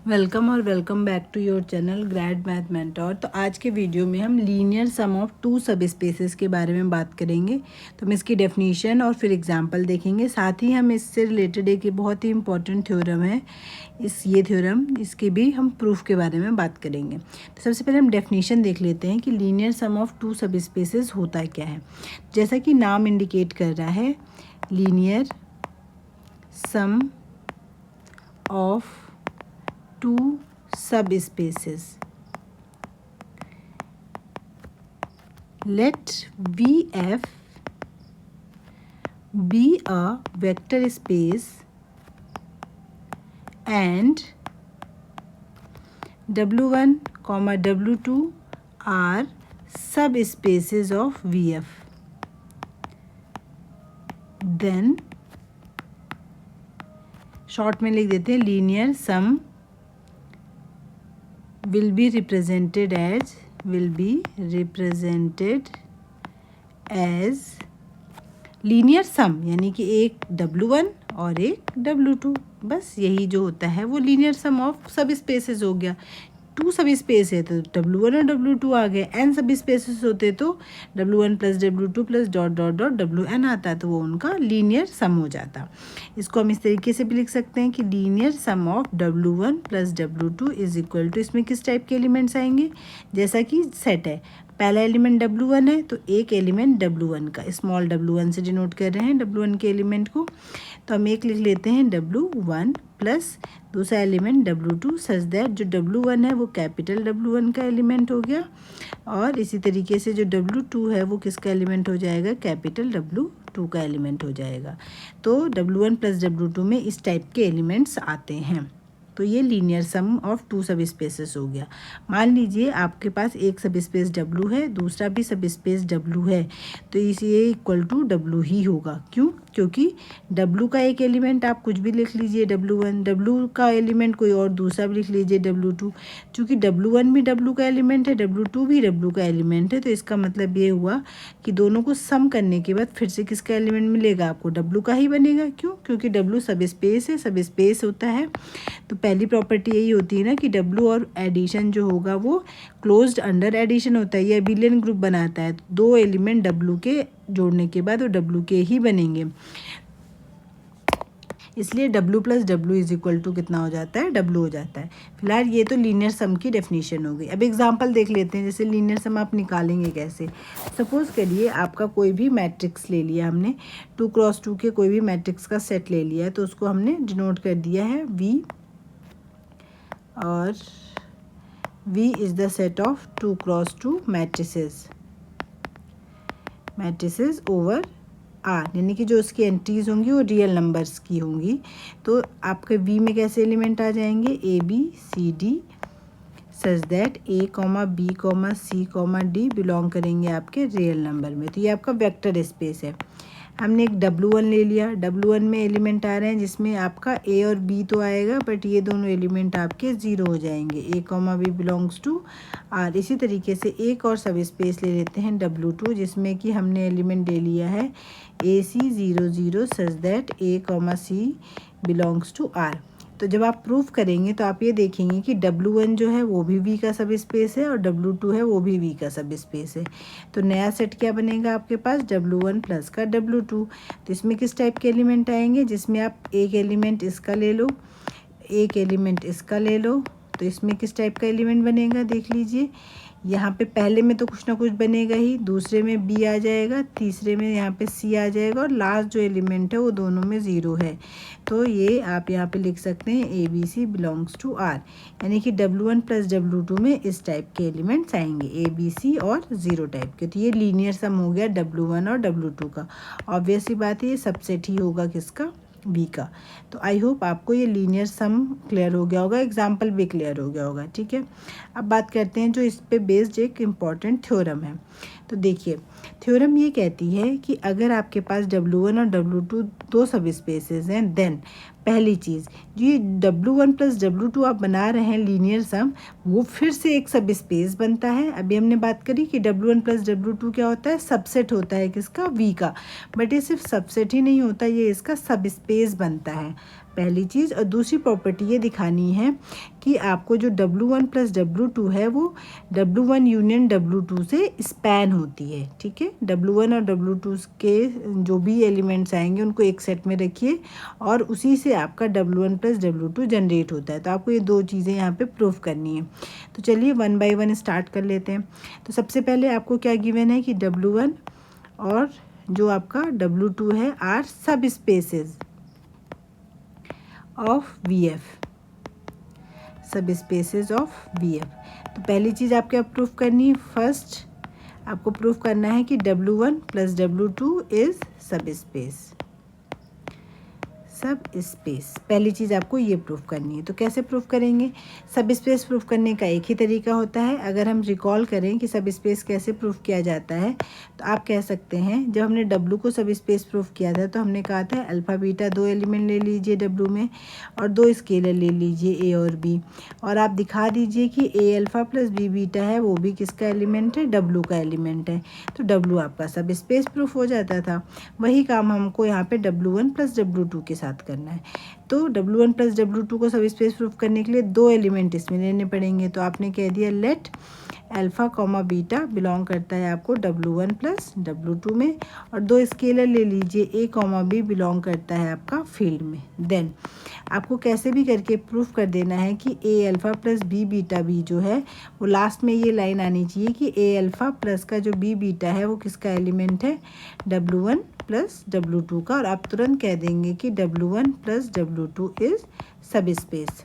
Welcome और welcome back to your channel grad math mentor. तो आज के वीडियो में हम linear sum of two subspaces के बारे में बात करेंगे। तो हम इसकी डेफिनेशन और फिर एग्जांपल देखेंगे। साथ ही हम इससे रिलेटेड एक बहुत ही इंपॉर्टेंट थ्योरम है, ये थ्योरम, इसके भी हम प्रूफ के बारे में बात करेंगे। तो सबसे पहले हम डेफिनेशन देख लेते हैं कि लीनियर सम ऑफ टू सब स्पेसेस होता क्या है। जैसा कि नाम इंडिकेट कर रहा है, linear sum of two subspaces. Let VF be a vector space and W1, W2 are subspaces of VF. Then short में लिख देते हैं linear sum will be represented as linear sum, यानी कि एक W1 और एक W2, बस यही जो होता है वो लीनियर सम ऑफ सब स्पेसेस हो गया। टू सब स्पेस है तो W1 और W2 आ गए। n सब स्पेसेस होते तो W1 plus W2 plus dot dot dot WN आता, तो वो उनका लीनियर सम हो जाता। इसको हम इस तरीके से भी लिख सकते हैं कि linear sum of W1 plus W2 is equal to, इसमें किस टाइप के एलिमेंट्स आएंगे, जैसा कि सेट है, पहला एलिमेंट W1 है तो एक एलिमेंट W1 का, स्मॉल W1 से डिनोट कर रहे हैं W1 के एलिमेंट को, तो हम एक लिख लेते हैं W1 प्लस दूसरा एलिमेंट W2 सच दैट जो W1 है वो कैपिटल W1 का एलिमेंट हो गया, और इसी तरीके से जो W2 है वो किसका एलिमेंट हो जाएगा, कैपिटल W2 का एलिमेंट हो जाएगा। तो W1 प्लस W2 में इस टाइप के एलिमेंट्स आते हैं। तो ये लीनियर सम ऑफ टू सब स्पेसेस हो गया। मान लीजिए आपके पास एक सब स्पेस W है, दूसरा भी सब स्पेस W है, तो ये इक्वल टू W ही होगा। क्यों? क्योंकि W का एक एलिमेंट आप कुछ भी लिख लीजिए W1, W का एलिमेंट कोई और दूसरा भी लिख लीजिए W2। चूँकि W1 भी W का एलिमेंट है, W2 भी W का एलिमेंट है, तो इसका मतलब ये हुआ कि दोनों को सम करने के बाद फिर से किसका एलिमेंट मिलेगा आपको, W का ही बनेगा। क्यों? क्योंकि W सब स्पेस है, सब स्पेस होता है। तो पहली प्रॉपर्टी यही होती है ना कि W और एडिशन जो होगा वो क्लोज्ड अंडर एडिशन होता है, ये अबिलियन ग्रुप बनाता है। दो एलिमेंट W के जोड़ने के बाद वो W के ही बनेंगे, इसलिए W plus W is equal to कितना हो जाता है, W हो जाता है। फिलहाल ये तो लीनियर सम की डेफिनेशन हो गई। अब एग्जांपल देख लेते हैं, जैसे लीनियर सम आप निकालेंगे कैसे। सपोज करिए आपका कोई भी मैट्रिक्स ले लिया हमने, 2x2 के कोई भी मैट्रिक्स का सेट ले लिया है, तो उसको हमने डिनोट कर दिया है V, और V is the set of 2x2 matrices over R, यानी कि जो उसकी एंट्रीज होंगी वो रियल नंबर्स की होंगी। तो आपके V में कैसे एलिमेंट आ जाएंगे, A B C D such that A, B, C, D belong करेंगे आपके रियल नंबर में। तो ये आपका वेक्टर स्पेस है। हमने एक W1 ले लिया, W1 में एलिमेंट आ रहे हैं जिसमें आपका A और B तो आएगा, बट ये दोनों एलिमेंट आपके ज़ीरो हो जाएंगे, A, B belongs to R। इसी तरीके से एक और सब स्पेस ले लेते हैं W2, जिसमें कि हमने एलिमेंट ले लिया है AC 0 0 such that A, C belongs to R। तो जब आप प्रूफ करेंगे तो आप ये देखेंगे कि W1 जो है वो भी V का सब स्पेस है और W2 है वो भी V का सब स्पेस है। तो नया सेट क्या बनेगा आपके पास, W1 प्लस का W2। तो इसमें किस टाइप के एलिमेंट आएंगे, जिसमें आप एक एलिमेंट इसका ले लो, एक एलिमेंट इसका ले लो, तो इसमें किस टाइप का एलिमेंट बनेगा देख लीजिए। यहाँ पे पहले में तो कुछ ना कुछ बनेगा ही, दूसरे में B आ जाएगा, तीसरे में यहाँ पे C आ जाएगा, और लास्ट जो एलिमेंट है वो दोनों में ज़ीरो है। तो ये आप यहाँ पे लिख सकते हैं ABC बिलोंग्स टू R, यानी कि W1 प्लस W2 में इस टाइप के एलिमेंट्स आएंगे, ABC और ज़ीरो टाइप के। तो ये लीनियर सम हो गया W1 और W2 का। ऑब्वियस ही बात है ये सबसेट ही होगा किसका, B का। तो आई होप आपको ये लीनियर सम क्लियर हो गया होगा, एग्जाम्पल भी क्लियर हो गया होगा। ठीक है, अब बात करते हैं जो इस पे बेस्ड एक इम्पॉर्टेंट थ्योरम है। तो देखिए, थ्योरम ये कहती है कि अगर आपके पास W1 और W2 दो सब स्पेसेस हैं, देन पहली चीज़ ये W1 प्लस W2 आप बना रहे हैं लीनियर सम, वो फिर से एक सब स्पेस बनता है। अभी हमने बात करी कि W1 प्लस W2 क्या होता है, सबसेट होता है किसका, V का। बट ये सिर्फ सबसेट ही नहीं होता, ये इसका सब स्पेस बनता है। पहली चीज़। और दूसरी प्रॉपर्टी ये दिखानी है कि आपको जो W1 प्लस W2 है वो W1 यूनियन W2 से स्पैन होती है, ठीक है। W1 और W2 के जो भी एलिमेंट्स आएंगे उनको एक सेट में रखिए और उसी से आपका W1 प्लस W2 जनरेट होता है। तो आपको ये दो चीज़ें यहाँ पे प्रूफ करनी है। तो चलिए 1 बाय 1 स्टार्ट कर लेते हैं। तो सबसे पहले आपको क्या गिवन है कि W1 और जो आपका W2 है आर सब स्पेसेस ऑफ VF, सब स्पेसेस ऑफ VF। तो पहली चीज़ आपको प्रूफ करनी है, फर्स्ट आपको प्रूफ करना है कि W1 प्लस W2 इज सब स्पेस, सब स्पेस। पहली चीज़ आपको ये प्रूफ करनी है। तो कैसे प्रूफ करेंगे? सब स्पेस प्रूफ करने का एक ही तरीका होता है। अगर हम रिकॉल करें कि सब स्पेस कैसे प्रूफ किया जाता है तो आप कह सकते हैं जब हमने W को सब स्पेस प्रूफ किया था तो हमने कहा था अल्फ़ा बीटा दो एलिमेंट ले लीजिए W में और दो स्केलर ले लीजिए A और B, और आप दिखा दीजिए कि A alpha plus B beta है वो भी किसका एलिमेंट है? W का एलिमेंट है। तो W आपका सब स्पेस प्रूफ हो जाता था। वही काम हमको यहाँ पे W1 प्लस W2 के साथ करना है। तो W1 प्लस W2 को सब स्पेस प्रूफ करने के लिए दो एलिमेंट इसमें लेने पड़ेंगे। तो आपने कह दिया late alpha comma beta belong करता है आपको W1 प्लस W2 में, और दो स्केलर ले लीजिए A कॉमा B बिलोंग करता है आपका फील्ड में। देन आपको कैसे भी करके प्रूफ कर देना है कि A alpha plus B beta B जो है वो लास्ट में ये लाइन आनी चाहिए कि A अल्फ़ा प्लस का जो B बीटा है वो किसका एलिमेंट है? W1 प्लस W2 का। और आप तुरंत कह देंगे कि W1 प्लस W2 इज सब स्पेस।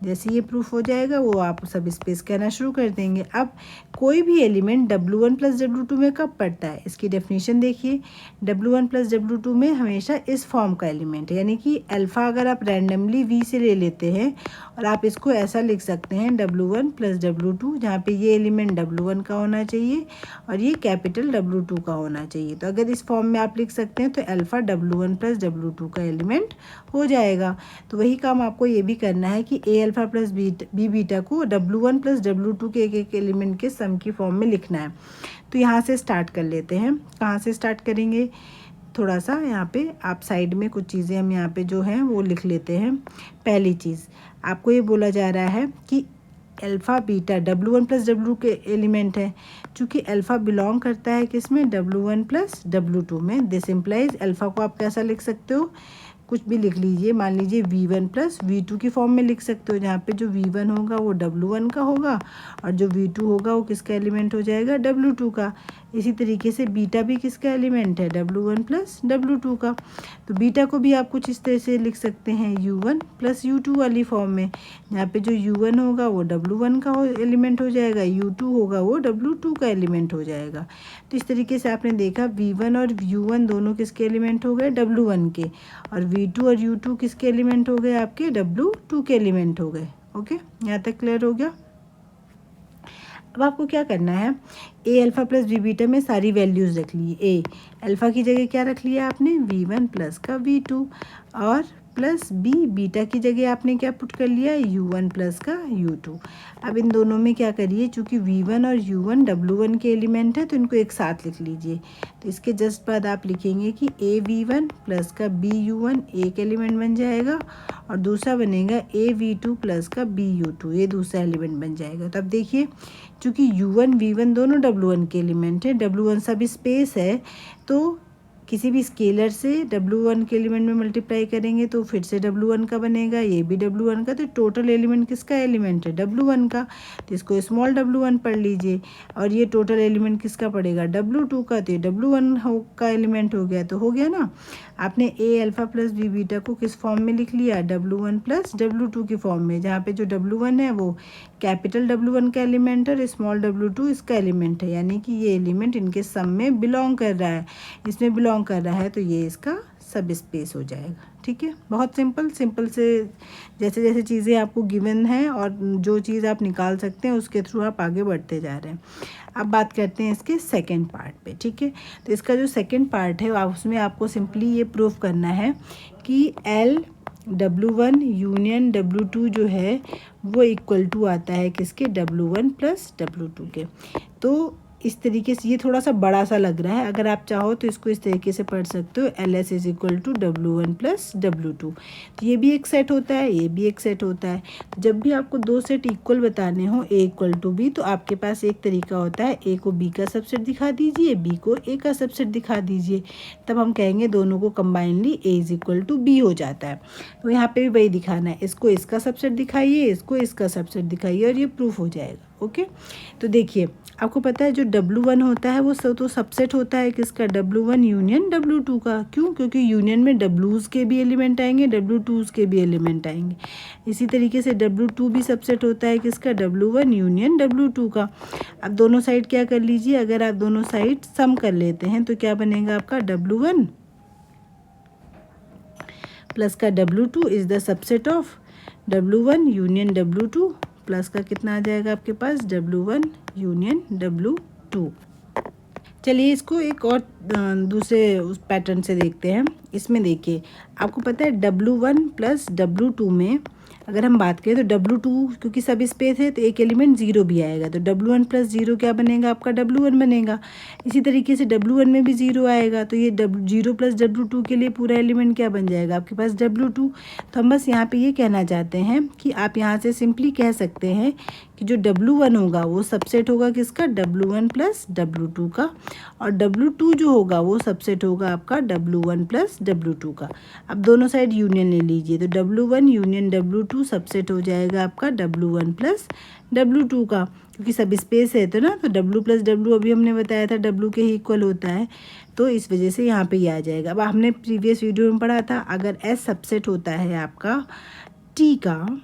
जैसे ये प्रूफ हो जाएगा वो आप सब स्पेस कहना शुरू कर देंगे। अब कोई भी एलिमेंट W1 प्लस W2 में कब पड़ता है इसकी डेफिनेशन देखिए। W1 प्लस W2 में हमेशा इस फॉर्म का एलिमेंट है, यानी कि अल्फ़ा अगर आप रैंडमली V से ले लेते हैं और आप इसको ऐसा लिख सकते हैं W1 प्लस W2, जहाँ पे ये एलिमेंट W1 का होना चाहिए और ये कैपिटल W2 का होना चाहिए। तो अगर इस फॉर्म में आप लिख सकते हैं तो अल्फ़ा W1 प्लस W2 का एलिमेंट हो जाएगा। तो वही काम आपको ये भी करना है कि A alpha plus B beta को W1 प्लस W2 के एक एक एलिमेंट के सम की फॉर्म में लिखना है। तो यहाँ से स्टार्ट कर लेते हैं। कहाँ से स्टार्ट करेंगे? थोड़ा सा यहाँ पे आप साइड में कुछ चीज़ें हम यहाँ पे जो हैं वो लिख लेते हैं। पहली चीज़ आपको ये बोला जा रहा है कि alpha beta W1 plus W के एलिमेंट है। चूँकि अल्फ़ा बिलोंग करता है किसमें? W1 प्लस W2 में। दिस इम्प्लाइज अल्फ़ा को आप कैसा लिख सकते हो? कुछ भी लिख लीजिए, मान लीजिए V1 प्लस V2 की फॉर्म में लिख सकते हो, जहाँ पे जो V1 होगा वो W1 का होगा और जो V2 होगा वो किसका एलिमेंट हो जाएगा? W2 का। इसी तरीके से बीटा भी किसका एलिमेंट है? W1 प्लस W2 का। तो बीटा को भी आप कुछ इस तरह से लिख सकते हैं U1 प्लस U2 वाली फॉर्म में, जहाँ पे जो U1 होगा वो W1 का एलिमेंट हो जाएगा, U2 होगा वो W2 का एलिमेंट हो जाएगा। तो इस तरीके से आपने देखा V1 और U1 दोनों किसके एलिमेंट हो गए? W1 के, और V2 और U2 किसके एलिमेंट हो गए? आपके W2 के एलिमेंट हो गए। ओके, यहाँ तक क्लियर हो गया। अब आपको क्या करना है? A alpha plus B beta में सारी वैल्यूज़ रख ली। A अल्फ़ा की जगह क्या रख लिया आपने? V1 प्लस का V2, और प्लस B बीटा की जगह आपने क्या पुट कर लिया? U1 प्लस का U2। अब इन दोनों में क्या करिए, चूँकि V1 और U1 W1 के एलिमेंट है तो इनको एक साथ लिख लीजिए। तो इसके जस्ट बाद आप लिखेंगे कि A V1 प्लस का B U1 एक एलिमेंट बन जाएगा और दूसरा बनेगा A V2 प्लस का B U2, ये दूसरा एलिमेंट बन जाएगा। तो अब देखिए चूँकि U1 V1 दोनों W1 के एलिमेंट है, W1 सब स्पेस है, तो किसी भी स्केलर से W1 के एलिमेंट में मल्टीप्लाई करेंगे तो फिर से W1 का बनेगा, ये भी W1 का। तो टोटल एलिमेंट किसका एलिमेंट है? W1 का। तो इसको स्मॉल W1 पढ़ लीजिए, और ये टोटल एलिमेंट किसका पड़ेगा? W2 का। तो ये W1 का एलिमेंट हो गया। तो हो गया ना। आपने A alpha plus B beta को किस फॉर्म में लिख लिया? W1 प्लस W2 की फॉर्म में, जहाँ पे जो W1 है वो कैपिटल W1 का एलिमेंट है और स्मॉल W2 इसका एलिमेंट है, यानी कि ये एलिमेंट इनके सम में बिलोंग कर रहा है, इसमें बिलोंग कर रहा है, तो ये इसका सब स्पेस हो जाएगा। ठीक है, बहुत सिंपल से जैसे जैसे चीज़ें आपको गिवन है और जो चीज़ आप निकाल सकते हैं उसके थ्रू आप आगे बढ़ते जा रहे हैं। अब बात करते हैं इसके सेकंड पार्ट पे। ठीक है, तो इसका जो सेकंड पार्ट है उसमें आपको सिंपली ये प्रूफ करना है कि L W1 यूनियन W2 जो है वो इक्वल टू आता है किसके? W1 प्लस W2 के। तो इस तरीके से, ये थोड़ा सा बड़ा सा लग रहा है, अगर आप चाहो तो इसको इस तरीके से पढ़ सकते हो, LS is equal to W1 plus W2। तो ये भी एक सेट होता है, ये भी एक सेट होता है। तो जब भी आपको दो सेट इक्वल बताने हो A इक्वल टू B, तो आपके पास एक तरीका होता है, A को B का सबसेट दिखा दीजिए, B को A का सबसेट दिखा दीजिए, तब हम कहेंगे दोनों को combinedly A is equal to B हो जाता है। तो यहाँ पे भी वही दिखाना है, इसको इसका सबसेट दिखाइए, इसको इसका सबसेट दिखाइए, और ये प्रूफ हो जाएगा। ओके, तो देखिए आपको पता है जो W1 होता है वो तो सबसेट होता है किसका, W1 यूनियन W2 का। क्यों? क्योंकि यूनियन में W's के भी एलिमेंट आएंगे, W2's के भी एलिमेंट आएंगे। इसी तरीके से W2 भी सबसेट होता है किसका, W1 यूनियन W2 का। अब दोनों साइड क्या कर लीजिए, अगर आप दोनों साइड सम कर लेते हैं तो क्या बनेगा आपका, W1 प्लस का W2 is the subset of W1 union W2, plus का कितना आ जाएगा आपके पास, W1 यूनियन W2। चलिए इसको एक और दूसरे उस पैटर्न से देखते हैं। इसमें देखिए आपको पता है W1 प्लस W2 में अगर हम बात करें तो W2 क्योंकि सब स्पेस है तो एक एलिमेंट 0 भी आएगा, तो W1 प्लस 0 क्या बनेगा आपका, W1 बनेगा। इसी तरीके से W1 में भी 0 आएगा, तो ये 0 प्लस W2 के लिए पूरा एलिमेंट क्या बन जाएगा आपके पास, W2। तो हम बस यहाँ पे ये कहना चाहते हैं कि आप यहाँ से सिंपली कह सकते हैं कि जो W1 होगा वो सबसेट होगा किसका, W1 प्लस W2 का, और W2 जो होगा वो सबसेट होगा आपका W1 प्लस W2 का। अब दोनों साइड यूनियन ले लीजिए, तो W1 यूनियन W2 सबसेट हो जाएगा आपका W1 प्लस W2 का, क्योंकि सब स्पेस है तो ना, तो W प्लस W अभी हमने बताया था W के ही इक्वल होता है, तो इस वजह से यहाँ पे ये आ जाएगा। अब हमने प्रीवियस वीडियो में पढ़ा था अगर S सबसेट होता है आपका T का,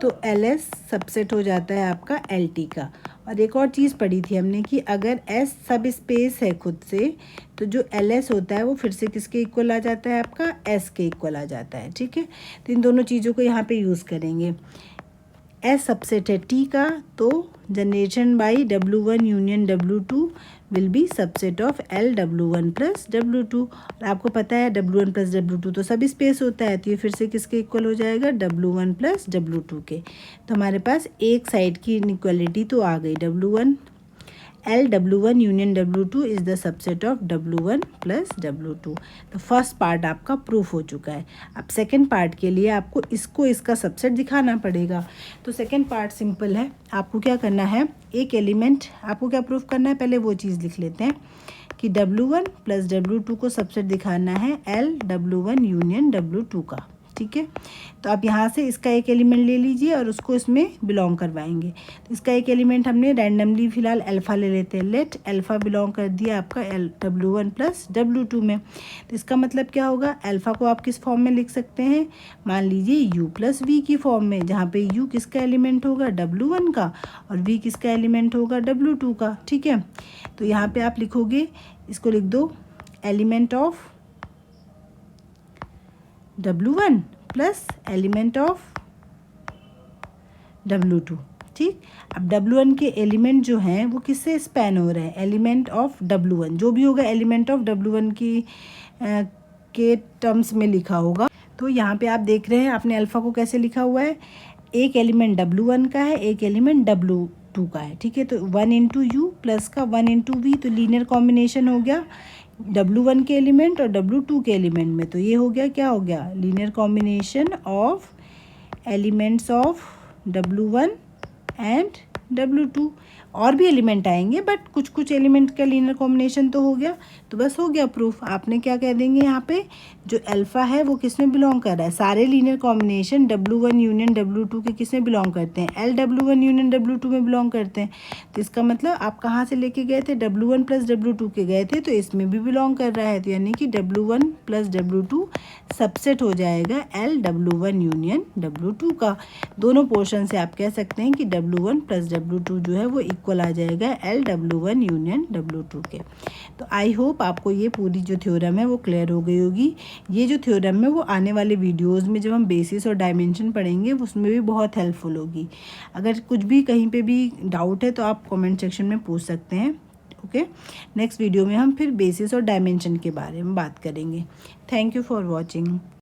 तो LS सबसेट हो जाता है आपका LT का। और एक और चीज़ पढ़ी थी हमने कि अगर S सब स्पेस है खुद से, तो जो LS होता है वो फिर से किसके इक्वल आ जाता है आपका, S के इक्वल आ जाता है। ठीक है, तो इन दोनों चीज़ों को यहाँ पे यूज़ करेंगे। S सबसेट है T का, तो generation by W1 union W2 will be subset of LW1 plus W2। और आपको पता है W1 प्लस W2 तो सब स्पेस होता है, तो ये फिर से किसके इक्वल हो जाएगा, W1 प्लस W2 के। तो हमारे पास एक साइड की इनइक्वालिटी तो आ गई, W1 LW1 union W2 is the subset of W1 plus W2। तो फर्स्ट पार्ट आपका प्रूफ हो चुका है। अब सेकंड पार्ट के लिए आपको इसको इसका सबसेट दिखाना पड़ेगा। तो सेकंड पार्ट सिंपल है, आपको क्या करना है, एक एलिमेंट आपको क्या प्रूफ करना है, पहले वो चीज़ लिख लेते हैं कि W1 प्लस W2 को सबसेट दिखाना है LW1 यूनियन W2 का। ठीक है, तो आप यहाँ से इसका एक एलिमेंट ले लीजिए और उसको इसमें बिलोंग करवाएंगे। तो इसका एक एलिमेंट हमने रैंडमली फ़िलहाल अल्फ़ा ले लेते हैं, लेट अल्फ़ा बिलोंग कर दिया आपका W1 प्लस W2 में। तो इसका मतलब क्या होगा, अल्फ़ा को आप किस फॉर्म में लिख सकते हैं, मान लीजिए U प्लस V की फॉर्म में, जहाँ पे U किसका एलिमेंट होगा, W1 का, और V किसका एलिमेंट होगा, W2 का। ठीक है, तो यहाँ पर आप लिखोगे, इसको लिख दो element of W1 plus element of W2। ठीक, अब W1 के एलिमेंट जो हैं वो किससे स्पैन हो रहे हैं, एलिमेंट ऑफ W1, जो भी होगा एलिमेंट ऑफ W1 की के टर्म्स में लिखा होगा। तो यहाँ पे आप देख रहे हैं आपने अल्फ़ा को कैसे लिखा हुआ है, एक एलिमेंट W1 का है, एक एलिमेंट W2 का है। ठीक है, तो 1 इंटू यू प्लस का 1 इंटू वी, तो लीनियर कॉम्बिनेशन हो गया W1 के एलिमेंट और W2 के एलिमेंट में। तो ये हो गया, क्या हो गया, linear combination of elements of W1 and W2। और भी एलिमेंट आएंगे बट कुछ कुछ एलिमेंट का लीनियर कॉम्बिनेशन तो हो गया, तो बस हो गया प्रूफ। आपने क्या कह देंगे यहाँ पे, जो अल्फ़ा है वो किस में बिलोंग कर रहा है, सारे linear combination W1 union W2 के किस में बिलोंग करते हैं, LW1 यूनियन W2 में बिलोंग करते हैं। तो इसका मतलब आप कहाँ से लेके गए थे, W1 प्लस W2 के गए थे, तो इसमें भी बिलोंग कर रहा है, तो यानी कि W1 प्लस W2 सबसेट हो जाएगा LW1 यूनियन W2 का। दोनों पोर्शन से आप कह सकते हैं कि W1 प्लस W2 जो है वो इक्वल आ जाएगा LW1 यूनियन W2 के। तो आई होप आपको ये पूरी जो थ्योरम है वो क्लियर हो गई होगी। ये जो थ्योरम है वो आने वाले वीडियोस में जब हम बेसिस और डायमेंशन पढ़ेंगे उसमें भी बहुत हेल्पफुल होगी। अगर कुछ भी कहीं पे भी डाउट है तो आप कमेंट सेक्शन में पूछ सकते हैं। ओके, नेक्स्ट वीडियो में हम फिर बेसिस और डायमेंशन के बारे में बात करेंगे। Thank you for watching.